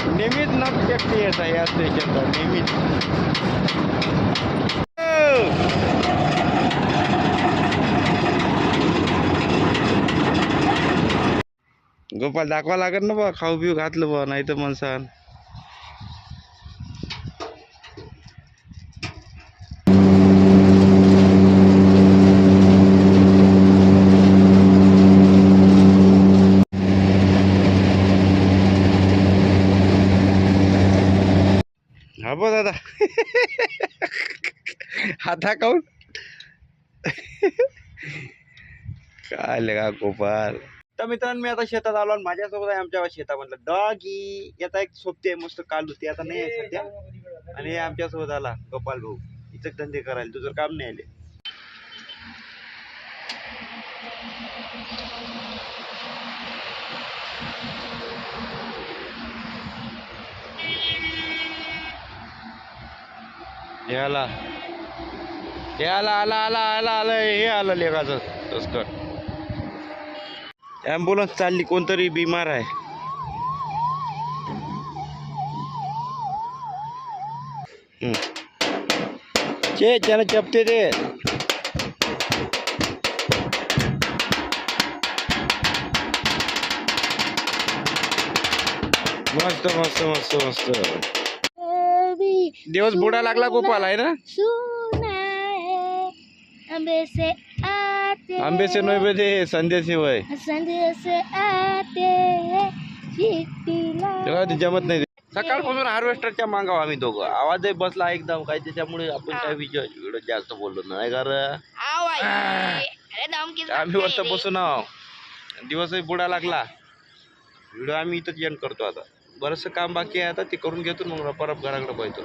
नेहमीच नट व्यक्ती येतात या स्टेशनला नेहमीच. गोपाल दाखवा लागत ना बा, खाऊ पिऊ घातलं बा, नाही तर म्हणसान हा बा दादा. हाता काऊन काय का गोपाल. तर मित्रांनो मी आता शेतात आलो आणि माझ्यासोबत आहे आमच्या शेतामधलं डॉगी. याचा एक सोबती आहे मस्त काल होती, आता नाही आहे सध्या. आणि आमच्यासोबत आला गोपाल भाऊ, इथं धंदे करायला, तुझं काम नाही आले. हे आला हे आला आला आला आला आला हे आलं लेगाचं तस्कर. ॲम्ब्युलन्स चालली, कोणतरी बिमार आहे. चे त्याला चपते दे. मस्त मस्त मस्त मस्त. दिवस बुडा लागला गोपाल आहे ना. आंबे से नोय बजे संदेश वय जमत नाही. सकाळपासून हार्वेस्टरच्या मागाव आम्ही दोघं. आवाजही बसला एकदम काय, त्याच्यामुळे आपण काय व्हिडिओ जास्त बोललो नाही. कारण आम्ही वरत बसून आहो, दिवसही बुडा लागला. व्हिडिओ आम्ही इथंच एंड करतो. आता बरंचसं काम बाकी आहे, आता ते करून घेतो मग परत घराकडे पाहतो.